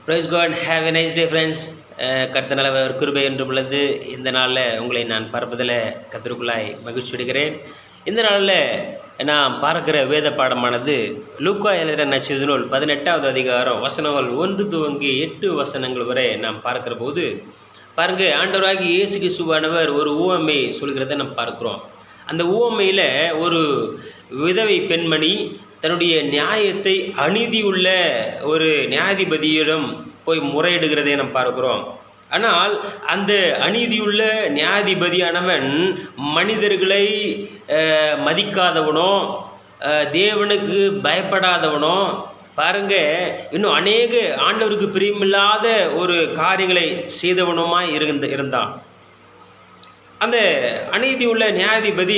Price God, have a nice day friends. கர்த்தர் நல்லவர், கிருபை என்றும் உள்ளது. இந்த நாளில் உங்களை நான் பார்ப்பதில் கர்த்தருக்குள்ளாய் மகிழ்ச்சி அடைகிறேன். இந்த நாளில் நான் பார்க்கிற வேத பாடமானது லூக்கா எழுதுகிற நற்செய்தி நூல் 18வது அதிகாரம் வசனங்கள் 1 துவங்கி 8 வசனங்கள் வரை நாம் பார்க்கிற போது பாருங்க, ஆண்டவராகி இயேசு கிறிஸ்துவானவர் ஒரு உவமை சொல்கிறத நம்ம பார்க்குறோம். அந்த உவமையில் ஒரு விதவை பெண்மணி தன்னுடைய நியாயத்தை அநீதியுள்ள ஒரு நியாயாதிபதியிடம் போய் முறையிடுகிறதை நாம் பார்க்கிறோம். ஆனால் அந்த அநீதியுள்ள நியாயாதிபதியானவன் மனிதர்களை மதிக்காதவனோ, தேவனுக்கு பயப்படாதவனோ, பாருங்க, இன்னும் அநேக ஆண்டவருக்கு பிரியமில்லாத ஒரு காரியங்களை செய்தவனுமாய் இருந்தான். அந்த அநீதி உள்ள நியாயாதிபதி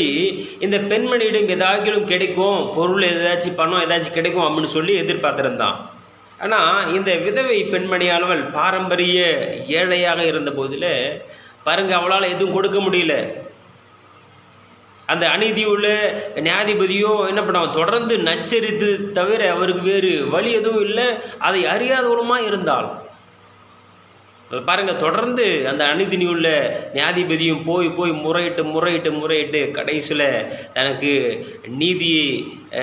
இந்த பெண்மணியிடம் ஏதாகிலும் கிடைக்கும், பொருள் ஏதாச்சும், பணம் ஏதாச்சும் கிடைக்கும் அப்படின்னு சொல்லி எதிர்பார்த்துருந்தான். ஆனால் இந்த விதவை பெண்மணியானவள் பாரம்பரிய ஏழையாக இருந்த போதில் பாருங்க, அவளால் எதுவும் கொடுக்க முடியல. அந்த அநீதி உள்ள நியாயாதிபதியும் என்ன பண்ணான், தொடர்ந்து நச்சரித்து தவிர அவருக்கு வேறு வழி எதுவும் இல்லை. அதை அறியாதவளுமாக இருந்தாள். பாருங்கள், தொடர்ந்து அந்த அநீதி உள்ள நியாயாதிபதியும் போய் போய் முறையிட்டு கடைசியில் தனக்கு நீதியை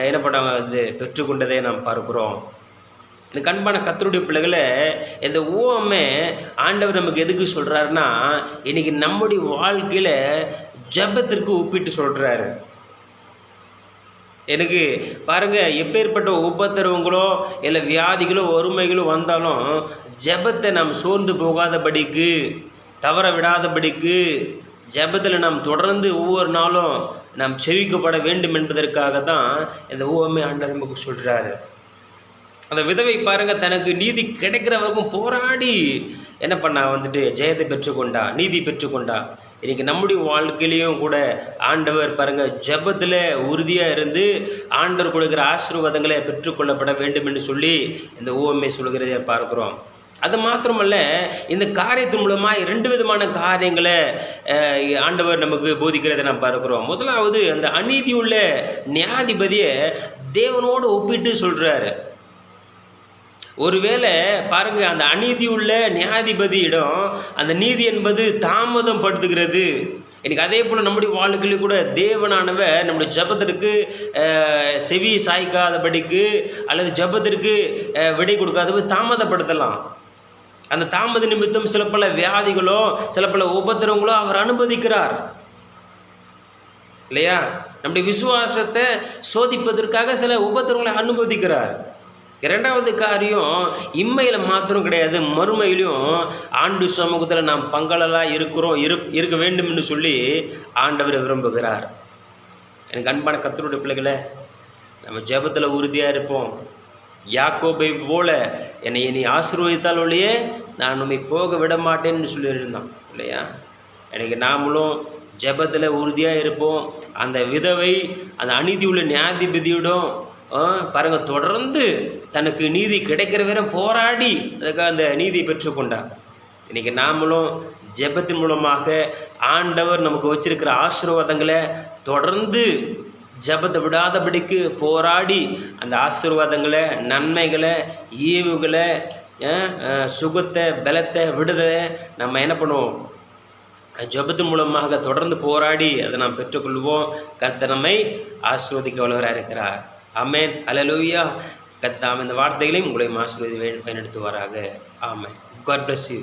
என்ன பண்ணாங்க, அது பெற்றுக்கொண்டதை நாம் பார்க்குறோம். எனக்கு அன்பான கர்த்தருடைய பிள்ளைகளை, இந்த ஊமை ஆண்டவர் நமக்கு எதுக்கு சொல்கிறாருன்னா, இன்றைக்கி நம்முடைய வாழ்க்கையில் ஜெபத்திற்கு ஒப்பிட்டு சொல்கிறாரு. எனக்கு பாருங்கள், எப்பேற்பட்ட உபத்திரவங்களோ இல்லை வியாதிகளோ வறுமைகளோ வந்தாலும் ஜெபத்தை நாம் சோர்ந்து போகாதபடிக்கு, தவற விடாதபடிக்கு, ஜெபத்தில் நாம் தொடர்ந்து ஒவ்வொரு நாளும் நாம் செவிக்கப்பட வேண்டும் என்பதற்காக தான் இந்த ஊமை ஆண்டவர் நமக்கு சொல்கிறாரு. அந்த விதவை பாருங்கள், தனக்கு நீதி கிடைக்கிற வரைக்கும் போராடி என்ன பண்ணா, ஜெயத்தை பெற்றுக்கொண்டா, நீதி பெற்றுக்கொண்டா. இன்றைக்கி நம்முடைய வாழ்க்கையிலையும் கூட ஆண்டவர் பாருங்கள், ஜெபத்தில் உறுதியாக இருந்து ஆண்டவர் கொடுக்குற ஆசீர்வாதங்களை பெற்றுக்கொள்ளப்பட வேண்டும் என்று சொல்லி இந்த ஊமை சொல்கிறதை பார்க்குறோம். அது மாத்திரமல்ல, இந்த காரியத்தின் மூலமாக 2 விதமான காரியங்களை ஆண்டவர் நமக்கு போதிக்கிறதை நாம் பார்க்குறோம். முதலாவது, அந்த அநீதி உள்ள நியாயாதிபதியை தேவனோடு ஒப்பிட்டு சொல்கிறாரு. ஒருவேளை பாருங்கள், அந்த அநீதி உள்ள நியாயாதிபதியிடம் அந்த நீதி என்பது தாமதம் படுத்துகிறது. எனக்கு அதே போல் நம்முடைய வாழ்க்கையில் கூட தேவனானவர் நம்முடைய ஜெபத்திற்கு செவி சாய்க்காதபடிக்கு அல்லது ஜெபத்திற்கு விடை கொடுக்காதபடி தாமதப்படுத்தலாம். அந்த தாமத நிமித்தம் சில பல வியாதிகளோ சில பல உபத்திரவங்களோ அவர் அனுமதிக்கிறார் இல்லையா? நம்முடைய விசுவாசத்தை சோதிப்பதற்காக சில உபத்திரவங்களை அனுமதிக்கிறார். 2வது காரியம், இம்மையில் மாத்திரம் கிடையாது, மறுமையிலையும் ஆண்டு சமூகத்தில் நாம் பங்களலாக இருக்க வேண்டும் என்று சொல்லி ஆண்டவர் விரும்புகிறார். எனக்கு அன்பான கர்த்தருடைய பிள்ளைகளை, நம்ம ஜெபத்தில் உறுதியாக இருப்போம். யாக்கோபை போல என்னை நீ ஆசீர்வதித்தால் ஒழியே நான் உண்மை போக விட மாட்டேன்னு சொல்லியிருந்தான் இல்லையா? எனக்கு நாமளும் ஜெபத்தில் உறுதியாக இருப்போம். அந்த விதவை அந்த அநீதி உள்ள நியாயாதிபதியிடம் பாருங்கள், தொடர்ந்து தனக்கு நீதி கிடைக்கிற வரை போராடி அதுக்காக அந்த நீதியை பெற்றுக்கொண்டார். இன்றைக்கி நாமளும் ஜெபத்தின் மூலமாக ஆண்டவர் நமக்கு வச்சிருக்கிற ஆசீர்வாதங்களை தொடர்ந்து ஜெபத்தை விடாதபடிக்கு போராடி அந்த ஆசீர்வாதங்களை, நன்மைகளை, ஈவுகளை, சுகத்தை, பலத்தை, விடுதலை நம்ம என்ன பண்ணுவோம், ஜெபத்தின் மூலமாக தொடர்ந்து போராடி அதை நாம் பெற்றுக்கொள்வோம். கர்த்தர் நம்மை ஆசீர்வதிக்க வல்லவராக இருக்கிறார். ஆமென், அல்லேலூயா. கர்த்தர் இந்த வார்த்தைகளையும் உங்களையும் ஆசீர்வதி பயன்படுத்துவாராக. ஆமென். God bless you.